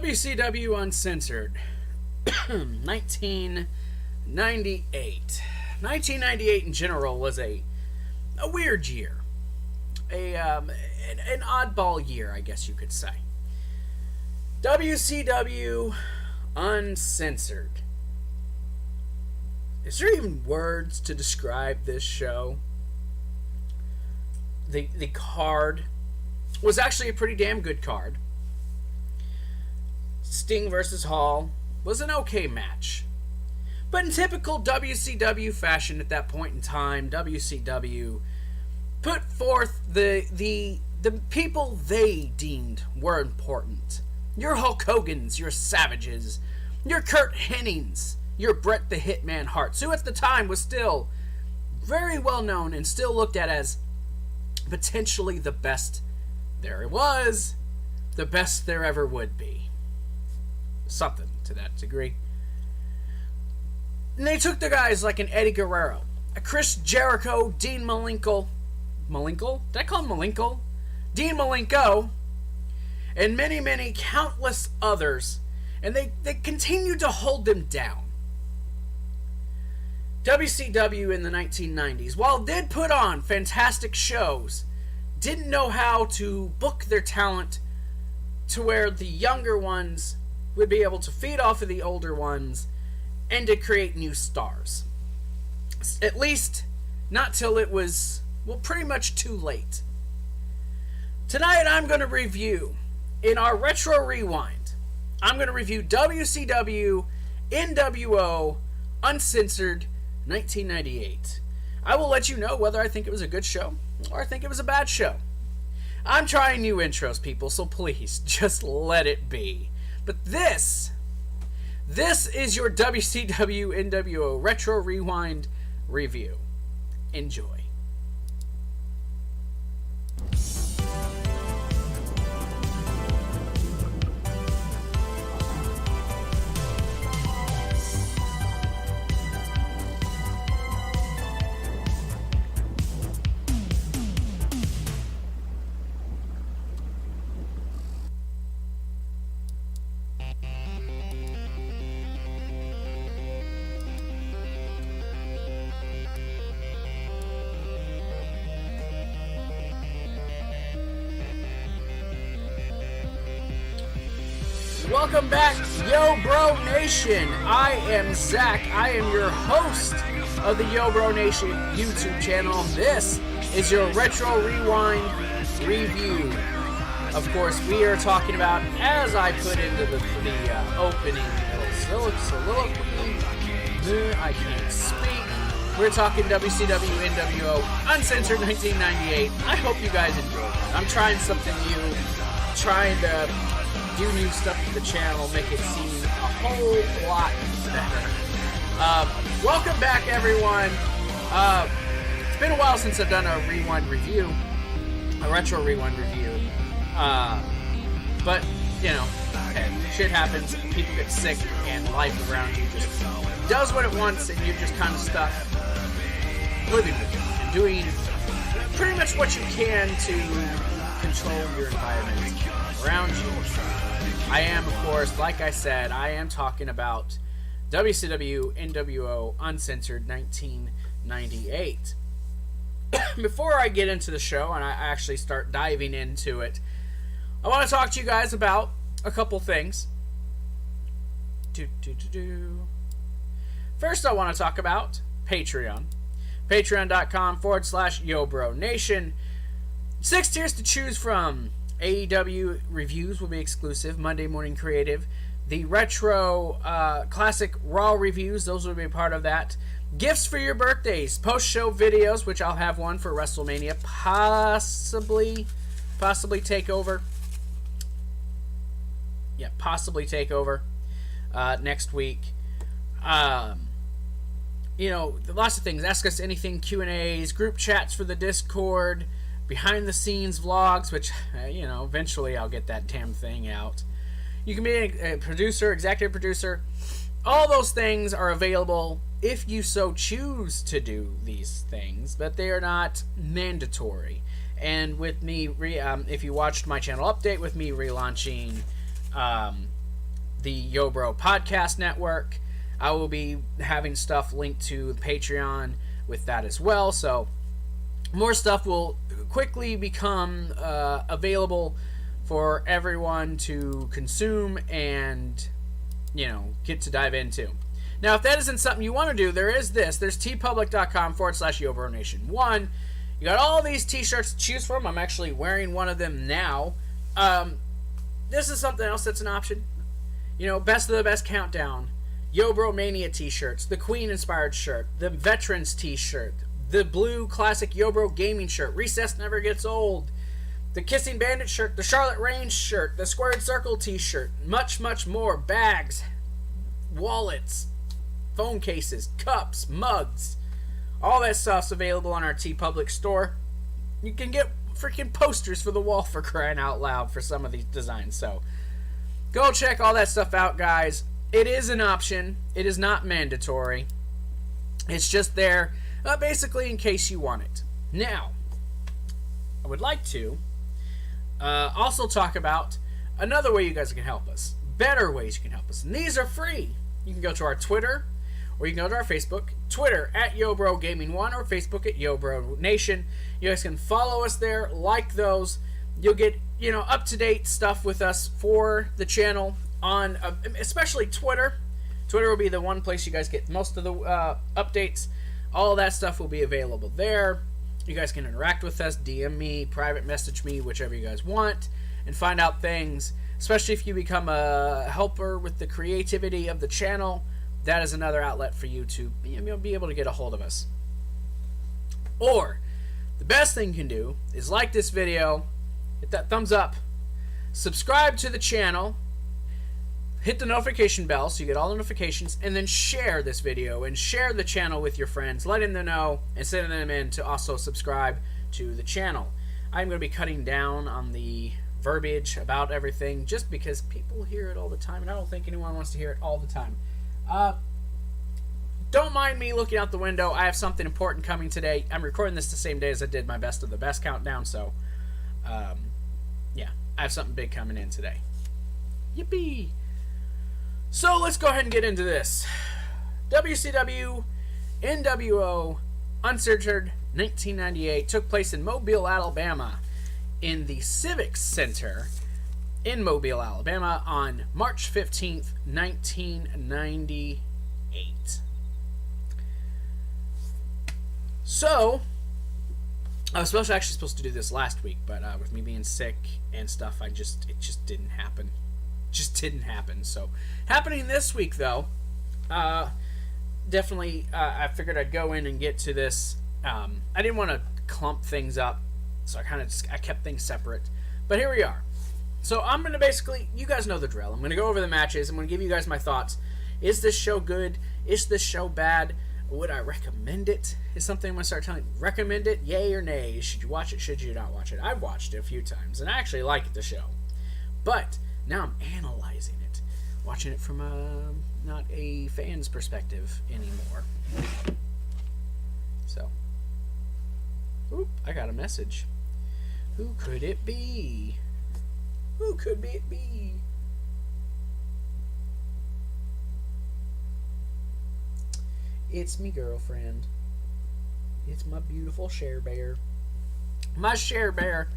WCW Uncensored, 1998. 1998 in general was a weird year. An oddball year, I guess you could say. WCW Uncensored. Is there even words to describe this show? The card was actually a pretty damn good card. Sting versus Hall was an okay match. But in typical WCW fashion at that point in time, WCW put forth the people they deemed were important. Your Hulk Hogans, your Savages, your Kurt Hennings, your Bret the Hitman Hart, who at the time was still very well known and still looked at as potentially the best there was, the best there ever would be. Something to that degree. And they took the guys like an Eddie Guerrero, a Chris Jericho, Dean Malenko. Malenko? Did I call him Malenko? Dean Malenko, and many, many countless others, and they continued to hold them down. WCW in the 1990s, while it did put on fantastic shows, didn't know how to book their talent to where the younger ones would be able to feed off of the older ones and to create new stars. At least, not till it was, well, pretty much too late. Tonight I'm going to review, in our Retro Rewind, I'm going to review WCW nWo Uncensored 1998. I will let you know whether I think it was a good show or I think it was a bad show. I'm trying new intros, people, so please just let it be. But this is your WCW nWo Retro Rewind review. Enjoy. Welcome back, Yo Bro Nation. I am Zach. I am your host of the Yo Bro Nation YouTube channel. This is your Retro Rewind review. Of course, we are talking about, as I put into the opening soliloquy, I can't speak. We're talking WCW nWo Uncensored 1998. I hope you guys enjoyed it. I'm trying something new, trying to do new stuff to the channel, make it seem a whole lot better. Welcome back, everyone. It's been a while since I've done a rewind review, a retro rewind review. But, you know, hey, shit happens, people get sick, and life around you just does what it wants, and you're just kind of stuck living with it and doing pretty much what you can to control your environment around you. I am, of course, like I said, I am talking about WCW nWo Uncensored 1998. Before I get into the show and I actually start diving into it, I want to talk to you guys about a couple things. First, I want to talk about Patreon. Patreon.com/YoBroNation. 6 tiers to choose from. AEW reviews will be exclusive. Monday Morning Creative. The retro classic Raw reviews, those will be a part of that. Gifts for your birthdays. Post-show videos, which I'll have one for WrestleMania. Possibly TakeOver. Yeah, possibly TakeOver next week. You know, lots of things. Ask us anything, Q&As, group chats for the Discord, behind the scenes vlogs, which, you know, eventually I'll get that damn thing out. You can be a producer, executive producer. All those things are available if you so choose to do these things, but they are not mandatory. And with me, if you watched my channel update with me relaunching the YoBro Podcast Network. I will be having stuff linked to Patreon with that as well. So more stuff will quickly become available for everyone to consume and, get to dive into. Now, if that isn't something you want to do, there's teepublic.com/YoBroNation. One, you got all these t-shirts to choose from. I'm actually wearing one of them now. This is something else that's an option. Best of the best countdown, YoBro Mania t-shirts, the Queen inspired shirt, the Veterans t-shirt, the blue classic YoBro gaming shirt, Recess Never Gets Old, the Kissing Bandit shirt, the Charlotte Range shirt, the Squared Circle t-shirt, much, much more. Bags, wallets, phone cases, cups, mugs, all that stuff's available on our TeePublic store. You can get freaking posters for the wall, for crying out loud, for some of these designs. So go check all that stuff out, guys. It is an option. It is not mandatory. It's just there basically in case you want it. Now, I would like to also talk about another way you guys can help us. Better ways you can help us. And these are free. You can go to our Twitter, or you can go to our Facebook. Twitter at YoBroGaming1, or Facebook at YoBroNation. You guys can follow us there, like those. You'll get, up-to-date stuff with us for the channel on, especially Twitter. Twitter will be the one place you guys get most of the updates. All of that stuff will be available there. You guys can interact with us, DM me, private message me, whichever you guys want, and find out things. Especially if you become a helper with the creativity of the channel, that is another outlet for you to be able to get a hold of us. Or, the best thing you can do is like this video, hit that thumbs up, subscribe to the channel, hit the notification bell so you get all the notifications, and then share this video and share the channel with your friends, letting them know and sending them in to also subscribe to the channel. I'm going to be cutting down on the verbiage about everything just because people hear it all the time, and I don't think anyone wants to hear it all the time. Don't mind me looking out the window. I have something important coming today. I'm recording this the same day as I did my best of the best countdown, so yeah, I have something big coming in today. Yippee! So let's go ahead and get into this. WCW nWo Uncensored 1998 took place in Mobile, Alabama, in the Civic Center in Mobile, Alabama, on March 15th, 1998. So, I was actually supposed to do this last week, but with me being sick and stuff, it just didn't happen. Just didn't happen. So, happening this week, though, definitely, I figured I'd go in and get to this. I didn't want to clump things up, so I kept things separate. But here we are. So I'm going to basically, you guys know the drill. I'm going to go over the matches. I'm going to give you guys my thoughts. Is this show good? Is this show bad? Would I recommend it? Is something I'm going to start telling you. Recommend it? Yay or nay? Should you watch it? Should you not watch it? I've watched it a few times, and I actually like the show. But now I'm analyzing it. Watching it from not a fan's perspective anymore. So. Oop, I got a message. Who could it be? Who could it be? It's me girlfriend. It's my beautiful Share Bear. My Share Bear.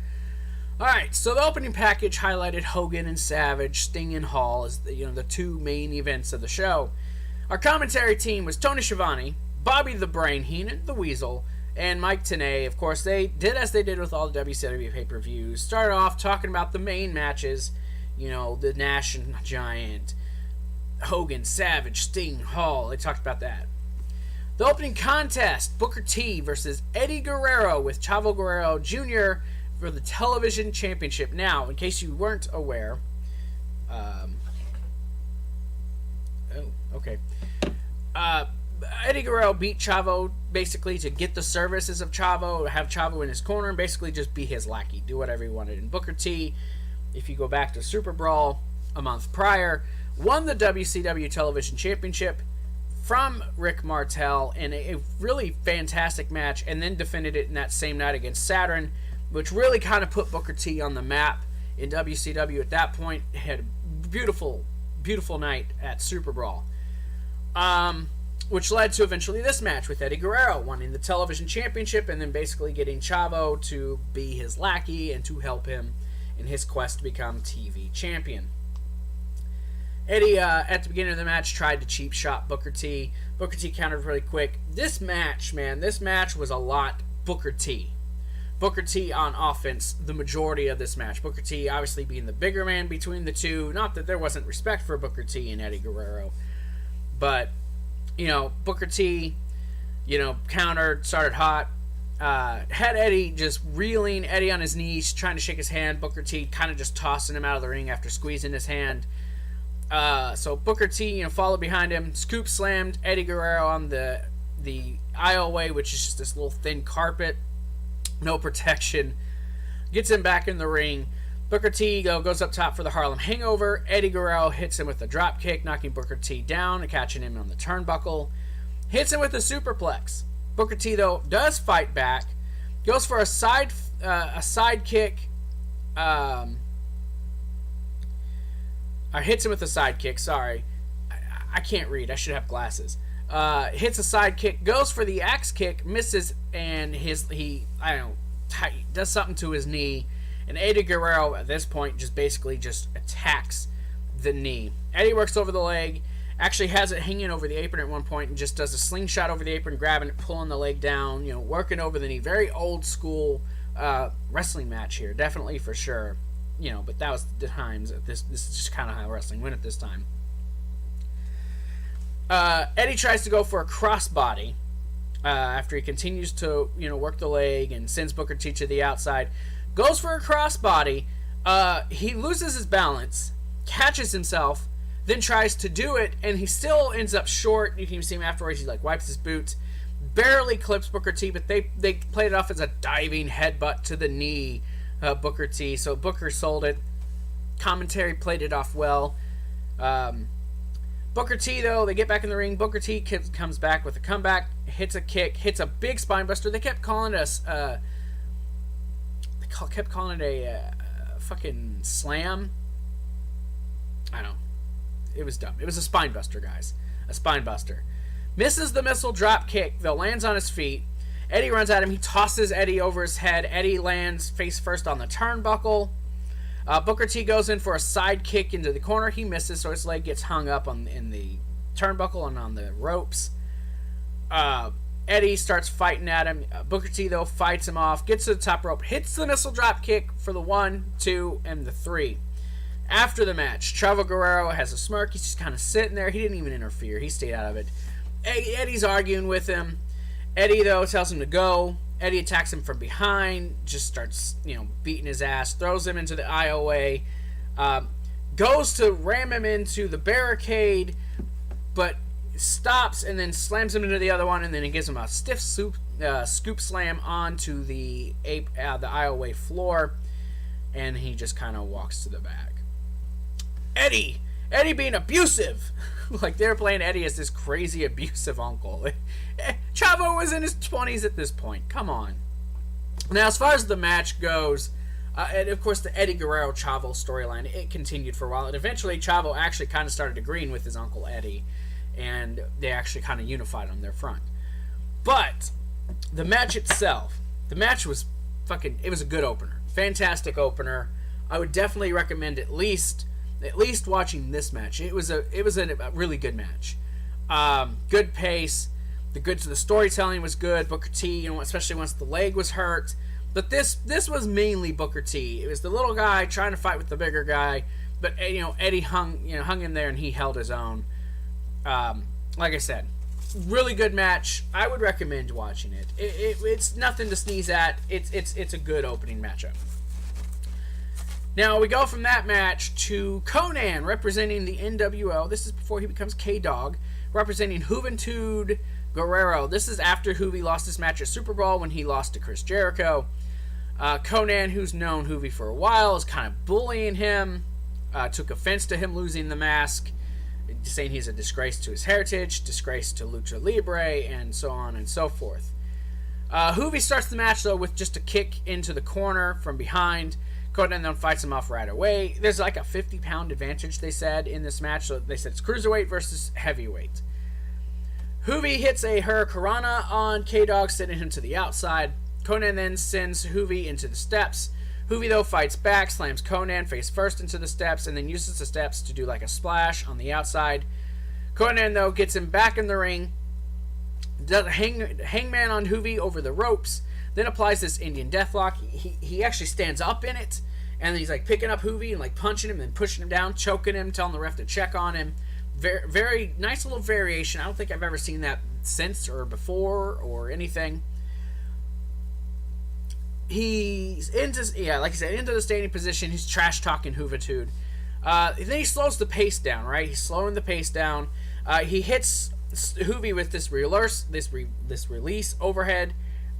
Alright, so the opening package highlighted Hogan and Savage, Sting and Hall as the two main events of the show. Our commentary team was Tony Schiavone, Bobby the Brain Heenan, the Weasel, and Mike Tenay. Of course, they did as they did with all the WCW pay-per-views. Started off talking about the main matches, the Nash and Giant, Hogan, Savage, Sting, Hall. They talked about that. The opening contest, Booker T versus Eddie Guerrero with Chavo Guerrero Jr. for the television championship. Now, in case you weren't aware, Eddie Guerrero beat Chavo basically to get the services of Chavo, have Chavo in his corner, and basically just be his lackey, do whatever he wanted. And Booker T, if you go back to Super Brawl a month prior, won the WCW Television Championship from Rick Martel in a really fantastic match, and then defended it in that same night against Saturn, which really kind of put Booker T on the map in WCW at that point. It had a beautiful beautiful night at Super Brawl. Which led to eventually this match with Eddie Guerrero winning the television championship and then basically getting Chavo to be his lackey and to help him in his quest to become TV champion. Eddie, at the beginning of the match, tried to cheap shot Booker T. Booker T countered really quick. This match was a lot Booker T. Booker T on offense the majority of this match. Booker T obviously being the bigger man between the two. Not that there wasn't respect for Booker T and Eddie Guerrero. But, Booker T, countered, started hot. Had Eddie just reeling, Eddie on his knees, trying to shake his hand. Booker T kind of just tossing him out of the ring after squeezing his hand. So Booker T, followed behind him, scoop slammed Eddie Guerrero on the aisleway, which is just this little thin carpet, no protection. Gets him back in the ring. Booker T goes up top for the Harlem Hangover. Eddie Guerrero hits him with a drop kick, knocking Booker T down and catching him on the turnbuckle. Hits him with a superplex. Booker T, though, does fight back. Goes for a side kick. Or hits him with a side kick. Sorry. I can't read. I should have glasses. Hits a side kick. Goes for the axe kick. Misses. And he does something to his knee. And Eddie Guerrero, at this point, just attacks the knee. Eddie works over the leg. Actually has it hanging over the apron at one point and just does a slingshot over the apron, grabbing it, pulling the leg down, working over the knee. Very old school wrestling match here, definitely for sure. But that was the times. This is just kind of how wrestling went at this time. Eddie tries to go for a crossbody after he continues to work the leg and sends Booker T to the outside. Goes for a crossbody. He loses his balance, catches himself, then tries to do it, and he still ends up short. You can see him afterwards. He wipes his boots, barely clips Booker T, but they played it off as a diving headbutt to the knee. Booker T. So Booker sold it. Commentary played it off well. Booker T, though, they get back in the ring. Booker T comes back with a comeback, hits a kick, hits a big spinebuster. They kept calling us. Kept calling it a fucking slam. I don't know. It was dumb. It was a spinebuster, guys. A spinebuster. Misses the missile drop kick, though, lands on his feet. Eddie runs at him. He tosses Eddie over his head. Eddie lands face first on the turnbuckle. Booker T goes in for a side kick into the corner. He misses, so his leg gets hung up in the turnbuckle and on the ropes. Eddie starts fighting at him. Booker T, though, fights him off. Gets to the top rope. Hits the missile drop kick for the 1, 2, and the 3. After the match, Chavo Guerrero has a smirk. He's just kind of sitting there. He didn't even interfere. He stayed out of it. Eddie's arguing with him. Eddie, though, tells him to go. Eddie attacks him from behind, just starts, beating his ass, throws him into the aisleway, goes to ram him into the barricade, but stops and then slams him into the other one, and then he gives him a stiff scoop slam onto the aisleway floor, and he just kind of walks to the back. Eddie being abusive. Like, they were playing Eddie as this crazy abusive uncle. Chavo was in his 20s at this point. Come on. Now, as far as the match goes, and of course the Eddie Guerrero Chavo storyline, it continued for a while. And eventually Chavo actually kind of started agreeing with his uncle Eddie, and they actually kind of unified on their front. But the match itself, was it was a good opener. Fantastic opener. I would definitely recommend at least watching this match. It was a really good match. Good pace. The storytelling was good. Booker T, especially once the leg was hurt. But this was mainly Booker T. It was the little guy trying to fight with the bigger guy, but Eddie hung in there and he held his own. Like I said, really good match. I would recommend watching it. It's nothing to sneeze at. It's a good opening matchup. Now we go from that match to Conan representing the nWo. This is before he becomes K-Dog, representing Juventud Guerrero. This is after Juvi lost his match at Super Bowl when he lost to Chris Jericho. Conan, who's known Juvi for a while, is kind of bullying him. Took offense to him losing the mask, saying he's a disgrace to his heritage, disgrace to Lucha Libre, and so on and so forth. Juvi starts the match, though, with just a kick into the corner from behind. Conan then fights him off right away. There's like a 50-pound advantage, they said, in this match. So they said it's cruiserweight versus heavyweight. Juvi hits a Hurricanrana on K-Dog, sending him to the outside. Conan then sends Juvi into the steps. Juvi, though, fights back, slams Conan face first into the steps, and then uses the steps to do like a splash on the outside. Conan, though, gets him back in the ring, does a hangman on Juvi over the ropes, then applies this Indian Deathlock. He actually stands up in it, and then he's like picking up Juvi and like punching him and pushing him down, choking him, telling the ref to check on him. Very, very nice little variation. I don't think I've ever seen that since or before or anything. He's into, like I said, into the standing position. He's trash talking Juventud. Then he slows the pace down, right? He's slowing the pace down. He hits Juvi with this release overhead.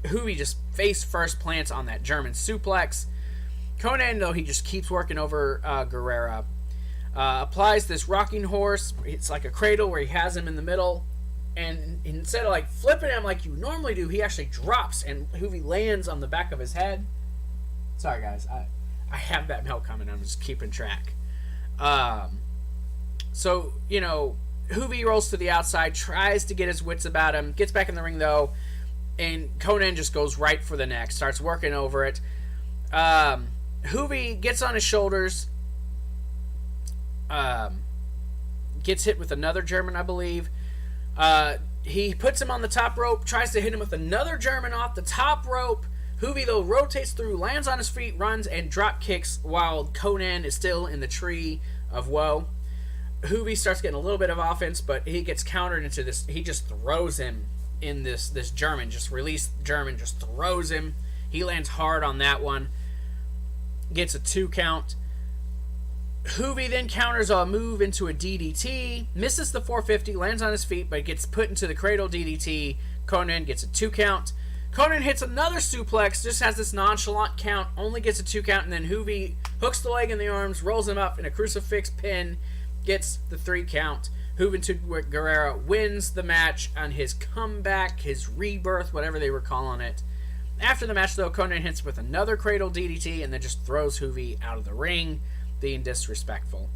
Juvi just face first plants on that German suplex. Conan, though, he just keeps working over Guerrera. Applies this rocking horse. It's like a cradle where he has him in the middle. And instead of like flipping him like you normally do, he actually drops and Juvi lands on the back of his head. Sorry, guys. I have that milk coming. I'm just keeping track. So, Juvi rolls to the outside, tries to get his wits about him, gets back in the ring, though, and Conan just goes right for the neck, starts working over it. Juvi gets on his shoulders, gets hit with another German, I believe. He puts him on the top rope, tries to hit him with another German off the top rope. Juvi, though, rotates through, lands on his feet, runs, and drop kicks while Conan is still in the tree of woe. Juvi starts getting a little bit of offense, but he gets countered into this. He just throws him in this German, just released German, just throws him. He lands hard on that one. Gets a 2 count. Juvi then counters a move into a DDT, misses the 450, lands on his feet, but gets put into the cradle DDT. Conan gets a 2 count. Conan hits another suplex, just has this nonchalant count, only gets a 2 count, and then Juvi hooks the leg in the arms, rolls him up in a crucifix pin, gets the 3 count. Juventud Guerrera wins the match on his comeback, his rebirth, whatever they were calling it. After the match, though, Conan hits with another cradle DDT and then just throws Juvi out of the ring, being disrespectful.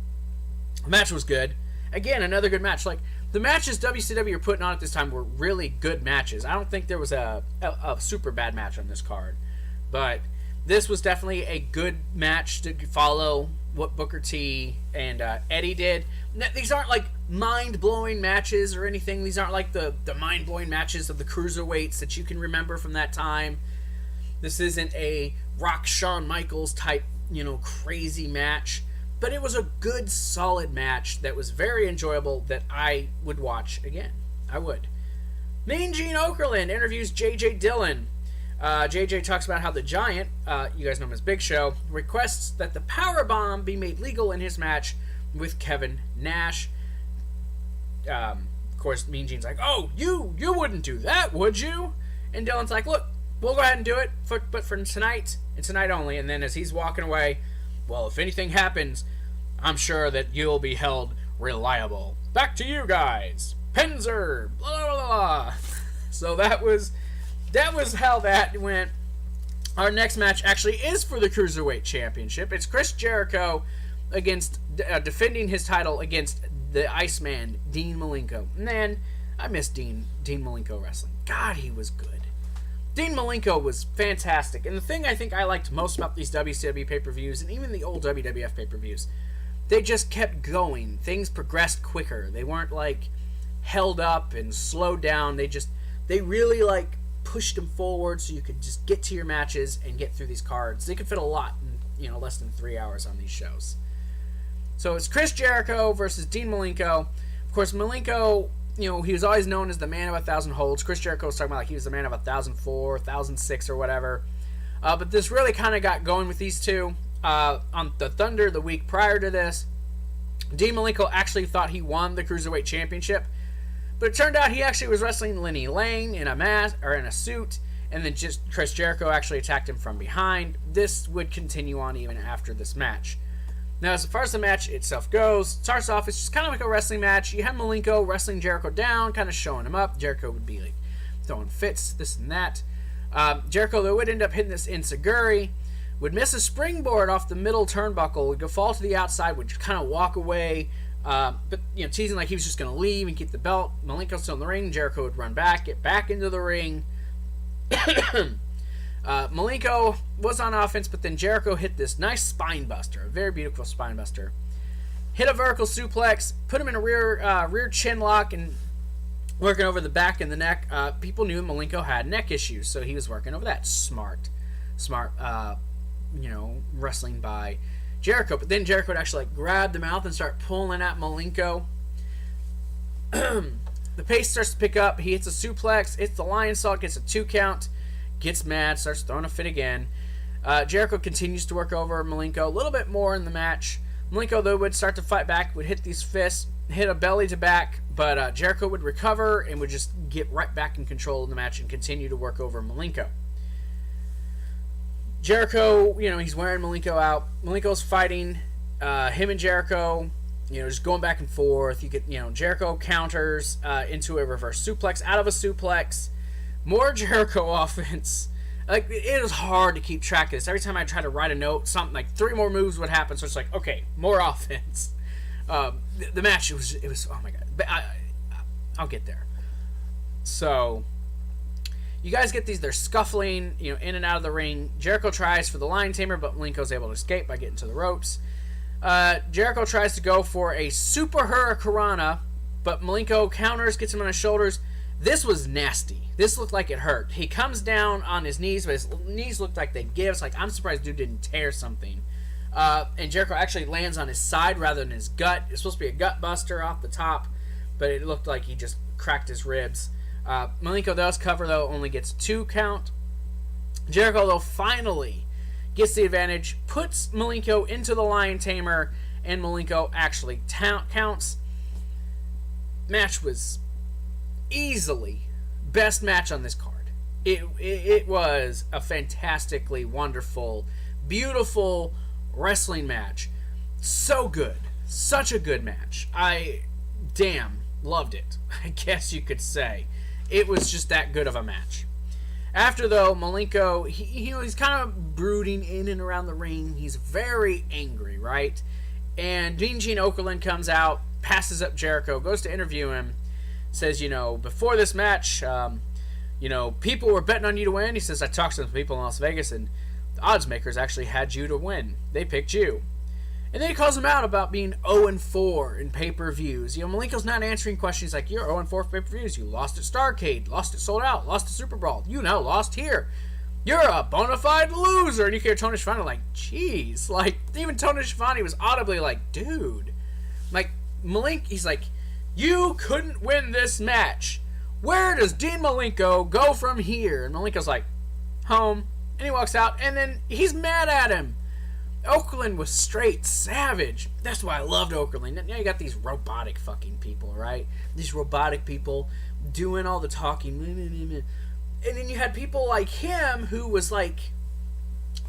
The match was good. Again, another good match. Like, the matches WCW are putting on at this time were really good matches. I don't think there was a super bad match on this card. But this was definitely a good match to follow what Booker T and Eddie did. These aren't like mind-blowing matches or anything. These aren't like the mind-blowing matches of the cruiserweights that you can remember from that time. This isn't a Rock Shawn Michaels type, crazy match. But it was a good, solid match that was very enjoyable that I would watch again. I would. Mean Gene Okerlund interviews J.J. Dillon. JJ talks about how the Giant, you guys know him as Big Show, requests that the powerbomb be made legal in his match with Kevin Nash. Of course, Mean Gene's like, "Oh, you wouldn't do that, would you?" And Dillon's like, "Look, we'll go ahead and do it, but for tonight, and tonight only." And then as he's walking away, "Well, if anything happens, I'm sure that you'll be held reliable. Back to you guys. Penzer, blah, blah, blah." So that was how that went. Our next match actually is for the Cruiserweight Championship. It's Chris Jericho against defending his title against the Iceman, Dean Malenko. Man, I miss Dean Malenko wrestling. God, he was good. Dean Malenko was fantastic. And the thing I think I liked most about these WCW pay-per-views, and even the old WWF pay-per-views, they just kept going. Things progressed quicker. They weren't like held up and slowed down. They really like pushed them forward so you could just get to your matches and get through these cards. They could fit a lot in less than 3 hours on these shows. So it's Chris Jericho versus Dean Malenko. Of course, Malenko, he was always known as the man of 1,000 holds. Chris Jericho was talking about like he was the man of 1,004, 1,006 or whatever. But this really kind of got going with these two. On the Thunder the week prior to this, Dean Malenko actually thought he won the Cruiserweight Championship, but it turned out he actually was wrestling Lenny Lane in a mask or in a suit, and then just Chris Jericho actually attacked him from behind. This would continue on even after this match. Now, as far as the match itself goes, starts off, it's just kind of like a wrestling match. You have Malenko wrestling Jericho down, kind of showing him up. Jericho would be like throwing fits, this and that. Jericho, though, would end up hitting this enziguri, would miss a springboard off the middle turnbuckle, would go fall to the outside, would kind of walk away, but teasing like he was just going to leave and keep the belt. Malenko's still in the ring. Jericho would run back, get back into the ring. Malenko was on offense, but then Jericho hit this nice spine buster, a very beautiful spine buster. Hit a vertical suplex, put him in a rear chin lock, and working over the back and the neck. People knew Malenko had neck issues, so he was working over that. Smart, wrestling by Jericho. But then Jericho would actually grab the mouth and start pulling at Malenko. The pace starts to pick up. He hits a suplex, hits the lion salt, gets a 2 count, gets mad, starts throwing a fit again. Jericho continues to work over Malenko a little bit more in the match. Malenko, though, would start to fight back, would hit these fists, hit a belly to back, but Jericho would recover and would just get right back in control of the match and continue to work over Malenko. Jericho, he's wearing Malenko out. Malenko's fighting him and Jericho, just going back and forth. You get, Jericho counters into a reverse suplex, out of a suplex. More Jericho offense. Like, it was hard to keep track of this. Every time I try to write a note, something like 3 more moves would happen. So it's like, okay, more offense. The match, it was oh my god. But I'll get there. So, you guys get these. They're scuffling, in and out of the ring. Jericho tries for the lion tamer, but Malenko's able to escape by getting to the ropes. Jericho tries to go for a super hurricanrana, but Malenko counters, gets him on his shoulders. This was nasty. This looked like it hurt. He comes down on his knees, but his knees looked like they give. It's like, I'm surprised dude didn't tear something. And Jericho actually lands on his side rather than his gut. It's supposed to be a gut buster off the top, but it looked like he just cracked his ribs. Malenko does cover, though, only gets a 2 count. Jericho, though, finally gets the advantage, puts Malenko into the lion tamer, and Malenko actually counts. Match was easily best match on this card. It was a fantastically wonderful, beautiful wrestling match. So good. Such a good match. I loved it, I guess you could say. It was just that good of a match. After, though, Malenko, he's kind of brooding in and around the ring. He's very angry, right? And Mean Gene Okerlund comes out, passes up Jericho, goes to interview him, says, before this match, people were betting on you to win. He says, I talked to some people in Las Vegas, and the odds makers actually had you to win. They picked you. And then he calls him out about being 0-4 in pay-per-views. Malenko's not answering questions. He's like, you're 0-4 for pay-per-views. You lost at Starrcade, lost at Sold Out, lost at Super Brawl. Lost here. You're a bona fide loser. And you hear Tony Schiavone like, jeez. Like, even Tony Schiavone was audibly like, dude. Like, Malenko, he's like, you couldn't win this match. Where does Dean Malenko go from here? And Malenko's like, home. And he walks out, and then he's mad at him. Okerlund was straight savage. That's why I loved Okerlund. Now you got these robotic fucking people, right? These robotic people doing all the talking. And then you had people like him who was like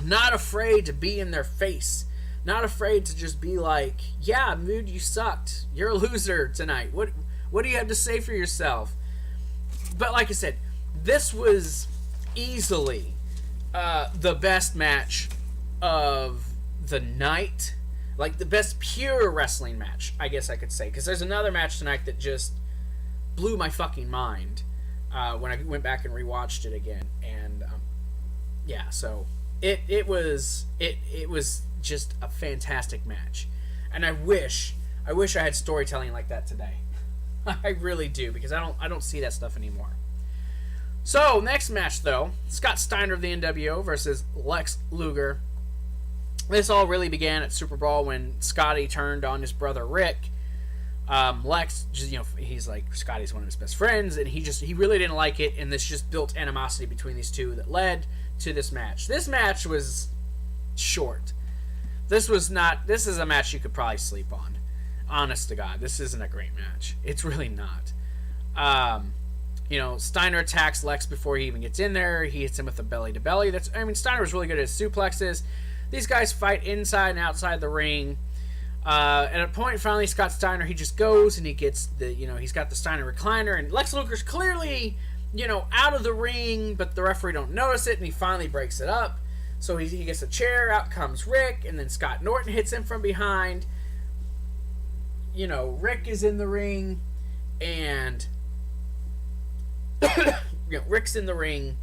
not afraid to be in their face. Not afraid to just be like, yeah, dude, you sucked. You're a loser tonight. What do you have to say for yourself? But like I said, this was easily the best match of the night. Like, the best pure wrestling match, I guess I could say. Because there's another match tonight that just blew my fucking mind when I went back and rewatched it again. And, yeah, so it was just a fantastic match. And I wish I had storytelling like that today. I really do, because I don't see that stuff anymore. So, next match, though, Scott Steiner of the nWo versus Lex Luger. This all really began at Super Brawl when Scotty turned on his brother Rick. Lex, just, he's like, Scotty's one of his best friends, and he really didn't like it, and this just built animosity between these two that led to this match. This match was short. This is a match you could probably sleep on. Honest to God, this isn't a great match. It's really not. Steiner attacks Lex before he even gets in there. He hits him with a belly-to-belly. Steiner was really good at his suplexes. These guys fight inside and outside the ring. At a point, finally, Scott Steiner, he just goes and he gets he's got the Steiner recliner, and Lex Luger's clearly, out of the ring, but the referee don't notice it, and he finally breaks it up. So he gets a chair, out comes Rick, and then Scott Norton hits him from behind. You know, Rick is in the ring, and Rick's in the ring.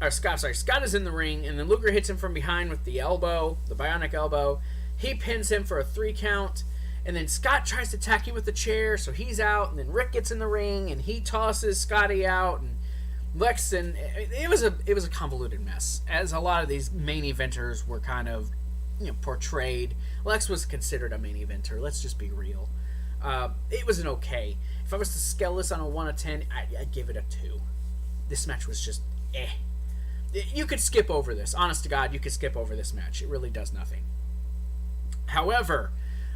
Or Scott is in the ring, and then Luger hits him from behind with the elbow, the bionic elbow. He pins him for a 3 count, and then Scott tries to attack him with the chair, so he's out, and then Rick gets in the ring, and he tosses Scotty out, and Lex, and it was a convoluted mess, as a lot of these main eventers were kind of, portrayed. Lex was considered a main eventer. Let's just be real. It was an okay. If I was to scale this on a 1 to 10, I'd give it a 2. This match was just eh. You could skip over this. Honest to God, you could skip over this match. It really does nothing. However,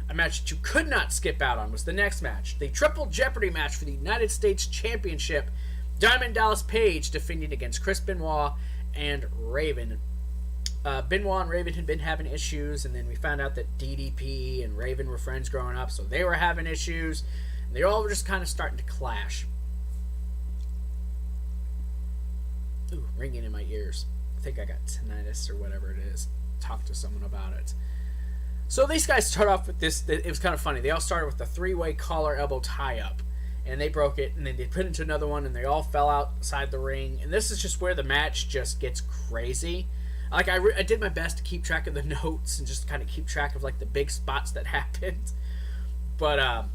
a match that you could not skip out on was the next match. The Triple Jeopardy match for the United States Championship. Diamond Dallas Page defending against Chris Benoit and Raven. Benoit and Raven had been having issues, and then we found out that DDP and Raven were friends growing up, so they were having issues. And they all were just kind of starting to clash. Ooh, ringing in my ears. I think I got tinnitus or whatever it is. Talk to someone about it. So these guys start off with this. It was kind of funny. They all started with the 3-way collar elbow tie-up. And they broke it, and then they put it into another one, and they all fell outside the ring. And this is just where the match just gets crazy. Like, I did my best to keep track of the notes and just kind of keep track of, like, the big spots that happened. But,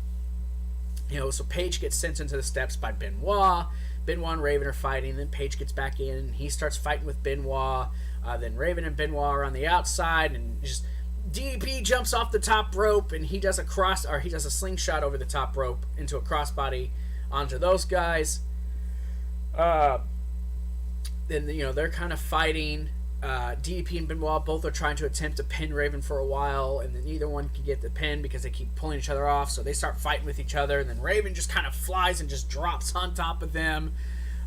so Page gets sent into the steps by Benoit. Benoit and Raven are fighting. Then Page gets back in, and he starts fighting with Benoit. Then Raven and Benoit are on the outside, and just DDP jumps off the top rope, and he does a slingshot over the top rope into a crossbody onto those guys. Then they're kind of fighting. DDP and Benoit both are trying to attempt to pin Raven for a while, and then neither one can get the pin because they keep pulling each other off. So they start fighting with each other, and then Raven just kind of flies and just drops on top of them.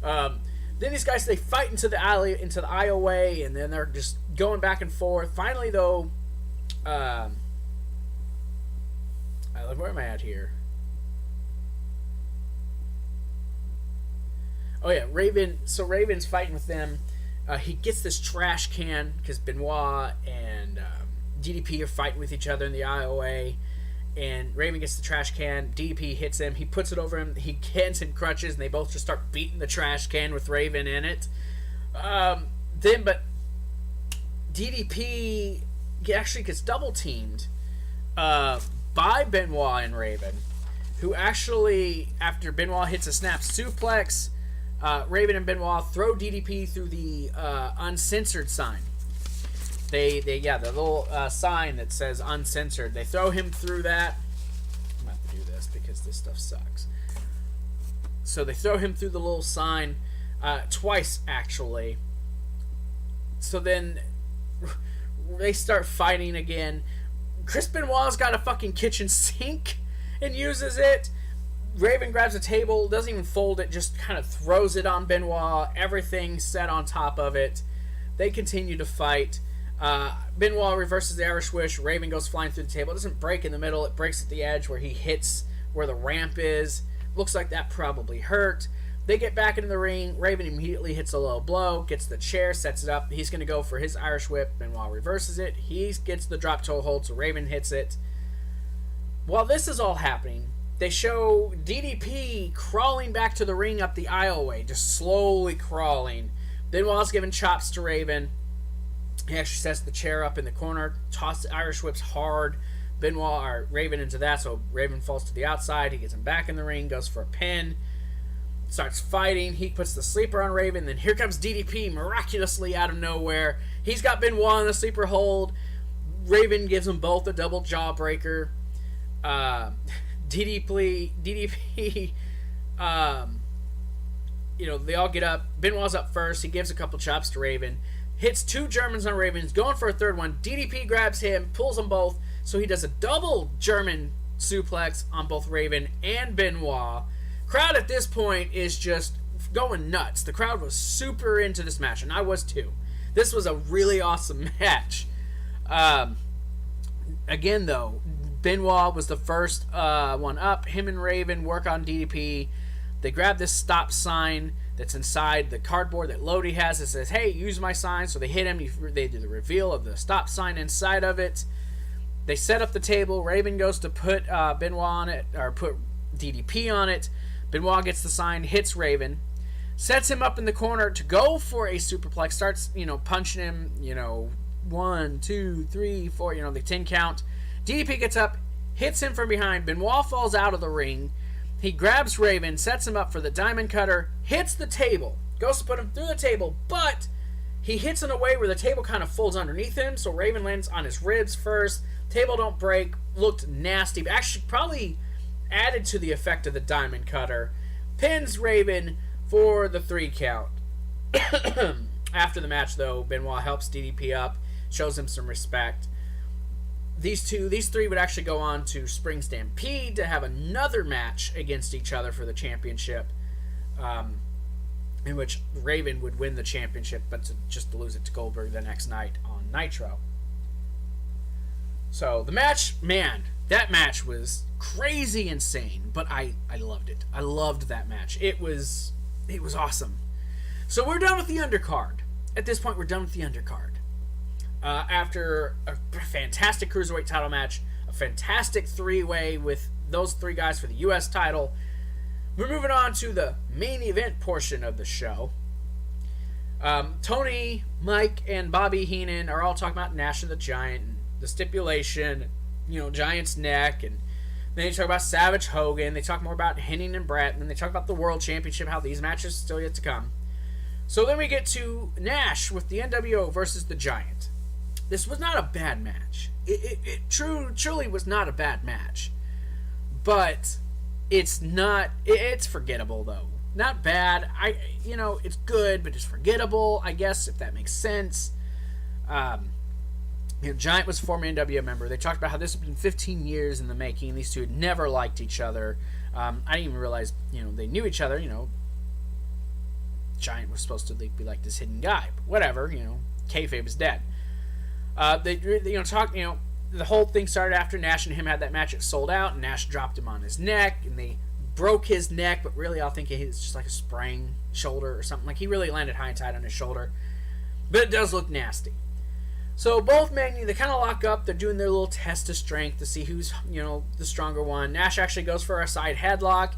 Then these guys, they fight into the IOA, and then they're just going back and forth. Finally, though. Where am I at here? Oh yeah, Raven. So Raven's fighting with them. He gets this trash can because Benoit and DDP are fighting with each other in the IOA, and Raven gets the trash can. DDP hits him. He puts it over him. He hands him crutches, and they both just start beating the trash can with Raven in it. But DDP actually gets double teamed by Benoit and Raven, who actually, after Benoit hits a snap suplex, Raven and Benoit throw DDP through the Uncensored sign. The little sign that says Uncensored. They throw him through that. I'm going to have to do this because this stuff sucks. So they throw him through the little sign twice, actually. So then they start fighting again. Chris Benoit's got a fucking kitchen sink and uses it. Raven grabs a table, doesn't even fold it, just kind of throws it on Benoit. Everything set on top of it. They continue to fight. Benoit reverses the Irish Wish. Raven goes flying through the table. It doesn't break in the middle. It breaks at the edge where he hits where the ramp is. Looks like that probably hurt. They get back into the ring. Raven immediately hits a low blow, gets the chair, sets it up. He's going to go for his Irish Whip. Benoit reverses it. He gets the drop toe hold, so Raven hits it. While this is all happening, they show DDP crawling back to the ring up the aisleway, just slowly crawling. Benoit's giving chops to Raven. He actually sets the chair up in the corner, tosses Irish Whips hard. Raven into that, so Raven falls to the outside. He gets him back in the ring, goes for a pin. Starts fighting. He puts the sleeper on Raven. Then here comes DDP miraculously out of nowhere. He's got Benoit in a sleeper hold. Raven gives them both a double jawbreaker. DDP, they all get up. Benoit's up first. He gives a couple chops to Raven. Hits 2 Germans on Raven. He's going for a third one. DDP grabs him, pulls them both. So he does a double German suplex on both Raven and Benoit. Crowd at this point is just going nuts. The crowd was super into this match, and I was too. This was a really awesome match. Again, though, Benoit was the first one up. Him and Raven work on DDP. They grab this stop sign that's inside the cardboard that Lodi has. It says, hey, use my sign. So they hit him. They do the reveal of the stop sign inside of it. They set up the table. Raven goes to put Benoit on it, or put DDP on it. Benoit gets the sign, hits Raven, sets him up in the corner to go for a superplex, starts, punching him, 1, 2, 3, 4, the 10 count. DDP gets up, hits him from behind. Benoit falls out of the ring. He grabs Raven, sets him up for the diamond cutter, hits the table, goes to put him through the table, but he hits in a way where the table kind of folds underneath him, so Raven lands on his ribs first. Table don't break, looked nasty, but actually probably added to the effect of the diamond cutter. Pins Raven for the 3 count. After the match, though, Benoit helps DDP up, shows him some respect. These three would actually go on to Spring Stampede to have another match against each other for the championship, in which Raven would win the championship, but just to lose it to Goldberg the next night on Nitro. So the match, man, that match was crazy insane, but I loved it. I loved that match. It was awesome. So we're done with the undercard. At this point, we're done with the undercard. After a fantastic Cruiserweight title match, a fantastic 3-way with those 3 guys for the U.S. title, we're moving on to the main event portion of the show. Tony, Mike, and Bobby Heenan are all talking about Nash and the Giant, and the stipulation, Giant's neck, and then they talk about Savage Hogan. They talk more about Hennig and Brett, and then they talk about the World Championship, how these matches are still yet to come. So then we get to Nash with the NWO versus the Giant. This was not a bad match. It truly was not a bad match. But it's not. It's forgettable, though. Not bad. It's good, but it's forgettable, I guess, if that makes sense. Giant was a former NWO member. They talked about how this had been 15 years in the making. These two had never liked each other. I didn't even realize, they knew each other. Giant was supposed to be like this hidden guy. But whatever, kayfabe is dead. The whole thing started after Nash and him had that match. It sold out, and Nash dropped him on his neck, and they broke his neck, but really I think it's just like a sprained shoulder or something. Like, he really landed high and tight on his shoulder. But it does look nasty. So both men, they kind of lock up. They're doing their little test of strength to see who's, the stronger one. Nash actually goes for a side headlock,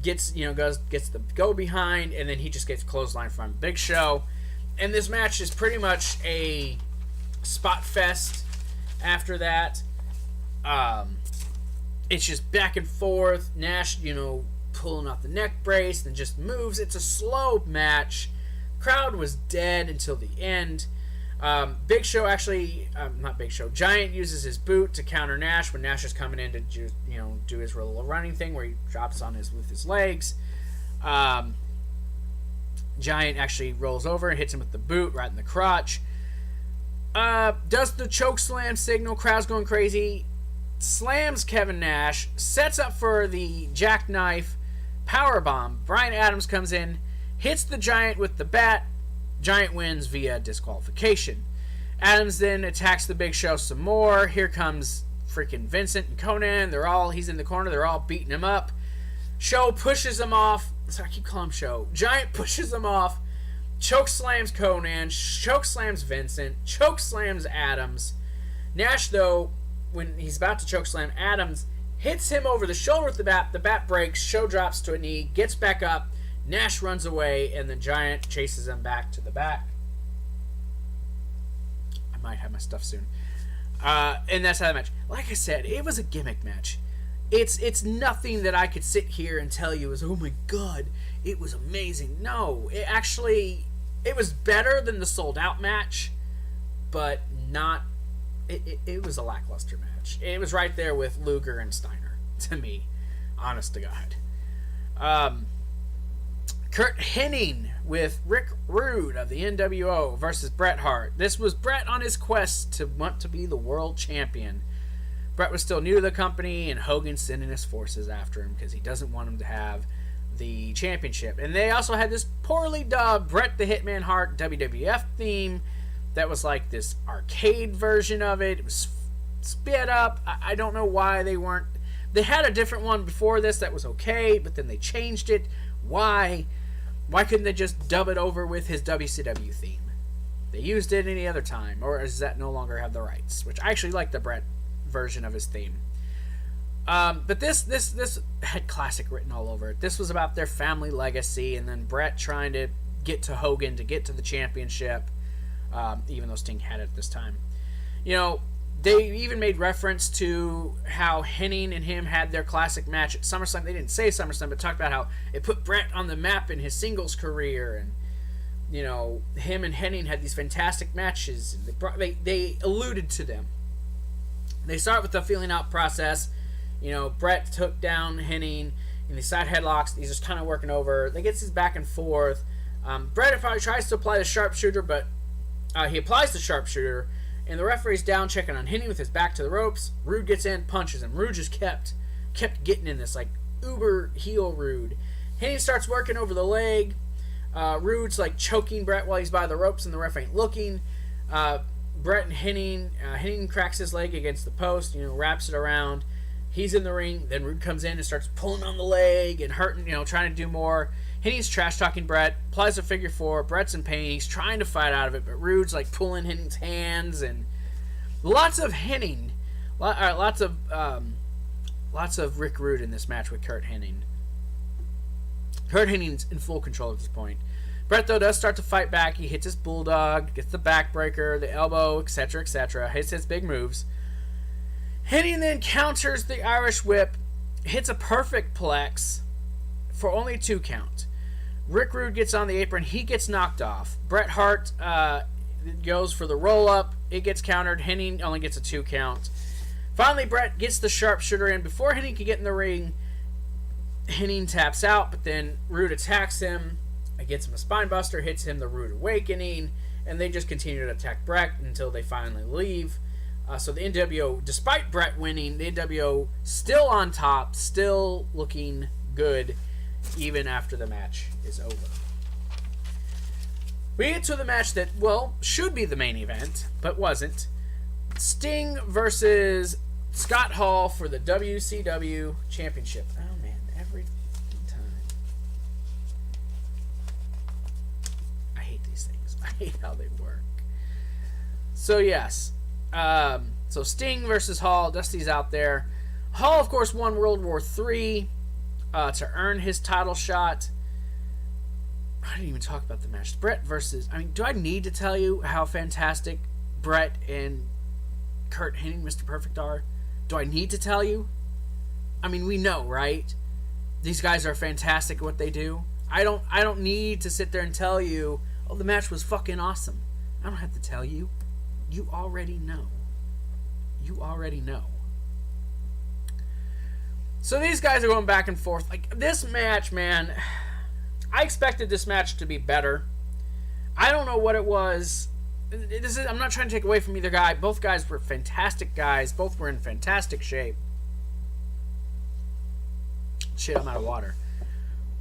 gets the go behind, and then he just gets clothesline from Big Show. And this match is pretty much a spot fest after that. It's just back and forth. Nash, pulling off the neck brace and just moves. It's a slow match. Crowd was dead until the end. Big Show actually, not Big Show, Giant uses his boot to counter Nash when Nash is coming in to do his little running thing where he drops with his legs. Giant actually rolls over and hits him with the boot right in the crotch. Does the choke slam signal, crowd's going crazy, slams Kevin Nash, sets up for the jackknife powerbomb. Bryan Adams comes in, hits the Giant with the bat. Giant wins via disqualification. Adams then attacks the Big Show some more. Here comes freaking Vincent and Conan. He's in the corner. They're all beating him up. Show pushes him off. Sorry, I keep calling him Show. Giant pushes him off. Choke slams Conan. Choke slams Vincent. Choke slams Adams. Nash, though, when he's about to choke slam Adams, hits him over the shoulder with the bat. The bat breaks. Show drops to a knee. Gets back up. Nash runs away, and the Giant chases him back to the back. I might have my stuff soon. And that's how the match. Like I said, it was a gimmick match. It's nothing that I could sit here and tell you is, oh my god, it was amazing. No, it was better than the sold out match, but not. It was a lackluster match. It was right there with Luger and Steiner to me, honest to God. Kurt Hennig with Rick Rude of the NWO versus Bret Hart. This was Bret on his quest to want to be the world champion. Bret was still new to the company, and Hogan's sending his forces after him because he doesn't want him to have the championship. And they also had this poorly dubbed Bret the Hitman Hart WWF theme that was like this arcade version of it. It was sped up. I don't know why they weren't. They had a different one before this that was okay, but then they changed it. Why? Why couldn't they just dub it over with his WCW theme? They used it any other time, or does that no longer have the rights? Which I actually like the Bret version of his theme. But this had classic written all over it. This was about their family legacy, and then Bret trying to get to Hogan to get to the championship, even though Sting had it at this time. You know, they even made reference to how Hennig and him had their classic match at SummerSlam. They didn't say SummerSlam, but talked about how it put Bret on the map in his singles career, and you know, him and Hennig had these fantastic matches. They alluded to them. They start with the feeling out process. You know, Bret took down Hennig in the side headlocks. He's just kind of working over. They get his back and forth. Bret probably tries to apply the sharpshooter, but he applies the sharpshooter, and the referee's down checking on Hennig with his back to the ropes. Rude gets in, punches him. Rude just kept getting in this, like, uber heel Rude. Hennig starts working over the leg. Rude's like choking Bret while he's by the ropes, and the ref ain't looking. Bret and Hennig cracks his leg against the post, you know, wraps it around. He's in the ring. Then Rude comes in and starts pulling on the leg and hurting, you know, trying to do more. Hennig's trash-talking Bret, applies a figure four. Bret's in pain. He's trying to fight out of it, but Rude's like pulling Hennig's hands, and lots of Hennig. Lots of Rick Rude in this match with Curt Hennig. Curt Hennig's in full control at this point. Bret, though, does start to fight back. He hits his bulldog, gets the backbreaker, the elbow, etc., etc. Hits his big moves. Hennig then counters the Irish whip, hits a perfect plex for only a 2 count. Rick Rude gets on the apron. He gets knocked off. Bret Hart goes for the roll-up. It gets countered. Hennig only gets a 2 count. Finally, Bret gets the sharpshooter in. Before Hennig can get in the ring, Hennig taps out, but then Rude attacks him. It gets him a spine buster, hits him the Rude Awakening, and they just continue to attack Bret until they finally leave. So the NWO, despite Bret winning, the NWO still on top, still looking good, even after the match is over. We get to the match that, well, should be the main event, but wasn't. Sting versus Scott Hall for the WCW Championship. Oh, man, every time. I hate these things. I hate how they work. So, yes. So Sting versus Hall. Dusty's out there. Hall, of course, won World War III to earn his title shot. I didn't even talk about the match. Bret versus... I mean, do I need to tell you how fantastic Bret and Curt Hennig, Mr. Perfect, are? Do I need to tell you? I mean, we know, right? These guys are fantastic at what they do. I don't need to sit there and tell you, oh, the match was fucking awesome. I don't have to tell you. You already know. You already know. So these guys are going back and forth. Like, this match, man, I expected this match to be better. I don't know what it was. I'm not trying to take away from either guy. Both guys were fantastic guys. Both were in fantastic shape. Shit, I'm out of water.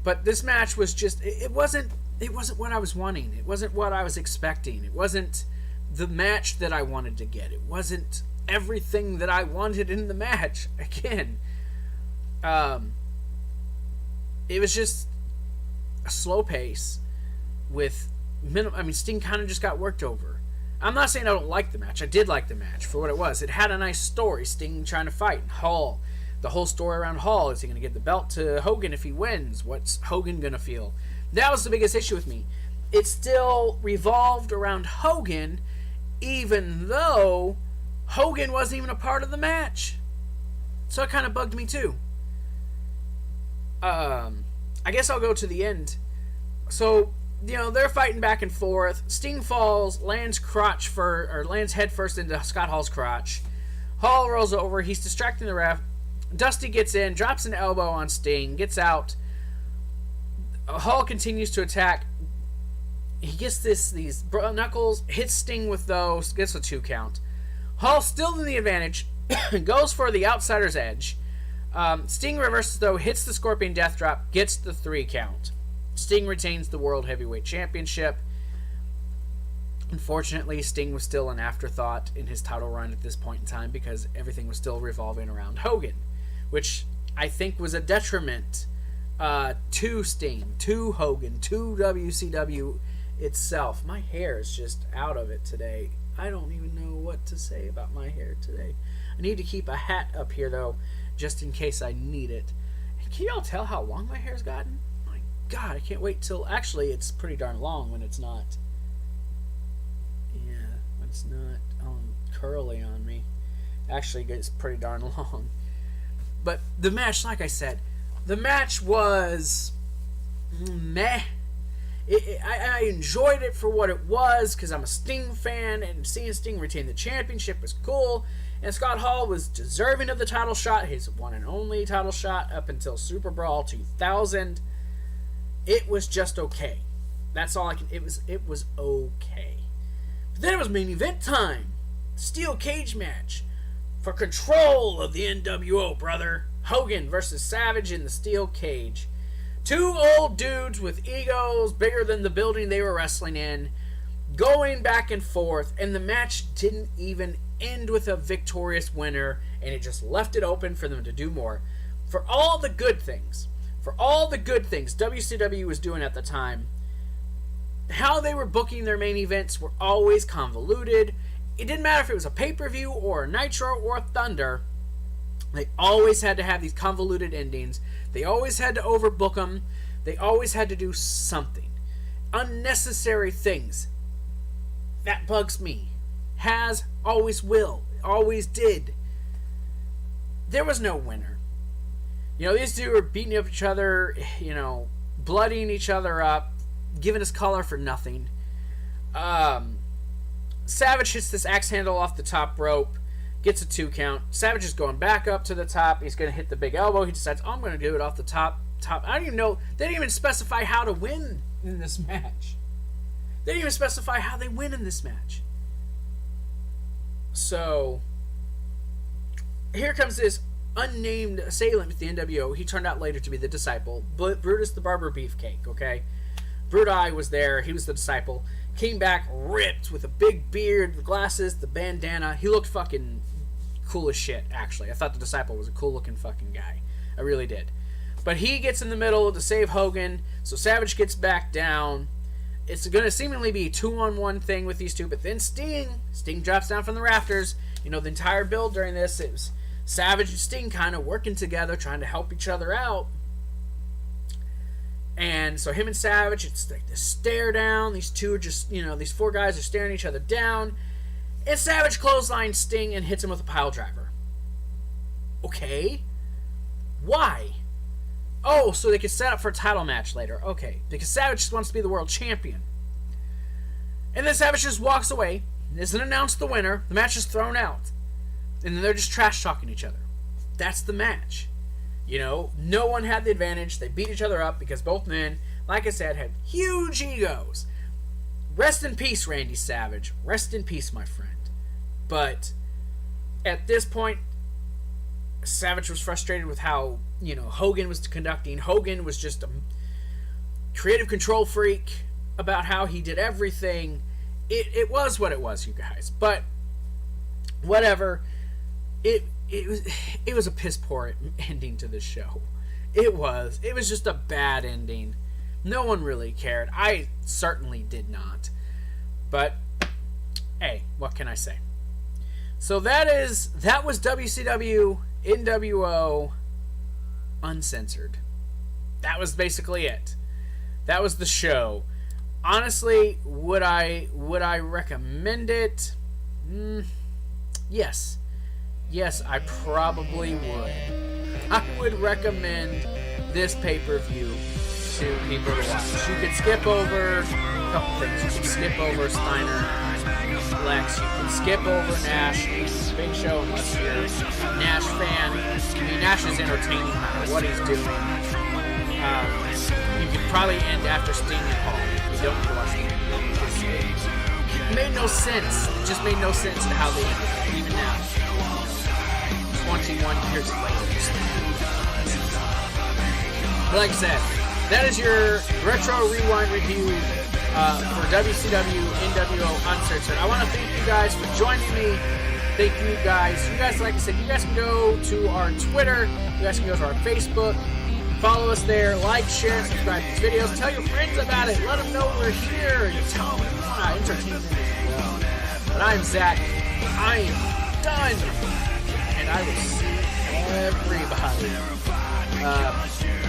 But this match was just... It wasn't what I was wanting. It wasn't what I was expecting. It wasn't the match that I wanted to get. It wasn't everything that I wanted in the match. Again, it was just a slow pace with I mean, Sting kind of just got worked over. I'm not saying I don't like the match. I did like the match for what it was. It had a nice story. Sting trying to fight. Hall. The whole story around Hall. Is he going to get the belt to Hogan if he wins? What's Hogan going to feel? That was the biggest issue with me. It still revolved around Hogan, even though Hogan wasn't even a part of the match. So it kind of bugged me too. I guess I'll go to the end. So, you know, they're fighting back and forth. Sting falls, lands head first into Scott Hall's crotch. Hall rolls over. He's distracting the ref. Dusty gets in, drops an elbow on Sting, gets out. Hall continues to attack. He gets these knuckles, hits Sting with those, gets a 2 count. Hall still in the advantage, goes for the outsider's edge. Sting reverses though, hits the Scorpion Death Drop, gets the 3 count. Sting retains the World Heavyweight Championship. Unfortunately, Sting was still an afterthought in his title run at this point in time because everything was still revolving around Hogan, which I think was a detriment to Sting, to Hogan, to WCW itself. My hair is just out of it today. I don't even know what to say about my hair today. I need to keep a hat up here, though, just in case I need it. And can y'all tell how long my hair's gotten? My God, I can't wait till... Actually, it's pretty darn long when it's not... Yeah, when it's not curly on me. Actually, it's pretty darn long. But the match, like I said, the match was... meh. I enjoyed it for what it was, because I'm a Sting fan, and seeing Sting retain the championship was cool. And Scott Hall was deserving of the title shot, his one and only title shot up until Super Brawl 2000. It was just okay. That's all I can... It was okay. But then it was main event time. Steel cage match for control of the nWo, brother. Hogan versus Savage in the steel cage. Two old dudes with egos bigger than the building they were wrestling in, going back and forth, and the match didn't even end with a victorious winner, and it just left it open for them to do more. For all the good things WCW was doing at the time, how they were booking their main events were always convoluted. It didn't matter if it was a pay-per-view or a Nitro or a Thunder. They always had to have these convoluted endings. They always had to overbook them. They always had to do something. Unnecessary things. That bugs me. Has, always will, always did. There was no winner. These two were beating up each other, bloodying each other up, giving us color for nothing. Savage hits this axe handle off the top rope, gets a 2 count. Savage is going back up to the top. He's going to hit the big elbow. He decides, I'm going to do it off the top. I don't even know. They didn't even specify how to win in this match. They didn't even specify how they win in this match. So, here comes this unnamed assailant with the nWo. He turned out later to be the disciple. But Brutus the Barber Beefcake, okay? Bruti was there. He was the disciple. Came back ripped with a big beard, the glasses, the bandana. He looked fucking cool as shit, actually. I thought the disciple was a cool looking fucking guy. I really did. But he gets in the middle to save Hogan. So Savage gets back down. It's going to seemingly be a 2-on-1 thing with these two. But then Sting drops down from the rafters. The entire build during this, it was Savage and Sting kind of working together, trying to help each other out. And so him and Savage, it's like this stare down. These two are just, these 4 guys are staring each other down. And Savage clotheslines Sting and hits him with a pile driver. Okay. Why? Oh, so they could set up for a title match later. Okay. Because Savage just wants to be the world champion. And then Savage just walks away. Isn't announced the winner. The match is thrown out. And then they're just trash talking each other. That's the match. No one had the advantage. They beat each other up because both men, like I said, had huge egos. Rest in peace, Randy Savage. Rest in peace, my friend. But at this point, Savage was frustrated with how, Hogan was conducting. Hogan was just a creative control freak about how he did everything. It was what it was, you guys. But whatever. It was a piss poor ending to this show. It was just a bad ending. No one really cared. I certainly did not. But hey, what can I say? So that was WCW nWo Uncensored. That was basically it. That was the show. Honestly, would I recommend it? Yes. Yes, I probably would. I would recommend this pay-per-view to people to watch. You could skip over a couple things. You could skip over Steiner, Lex. You could skip over Nash. It's a big show unless you're a Nash fan. Nash is entertaining no matter what he's doing. You could probably end after Sting and Paul. You don't need to watch it. It made no sense. It just made no sense to how they ended it, even now. 21 years later. But like I said, that is your retro rewind review for WCW nWo Uncensored. I want to thank you guys for joining me. Thank you guys. You guys, like I said, you guys can go to our Twitter. You guys can go to our Facebook. Follow us there, like, share, and subscribe to these videos. Tell your friends about it. Let them know we're here. And tell them we want to entertain them as well. But I'm Zach. I am done. And I will see everybody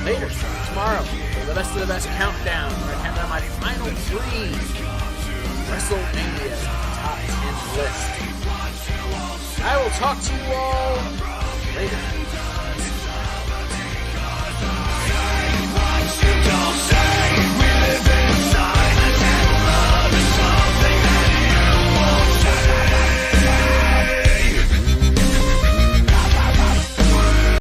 later, tomorrow, for the best of the best countdown. Where I count down my final 3 WrestleMania top 10 list. I will talk to you all later.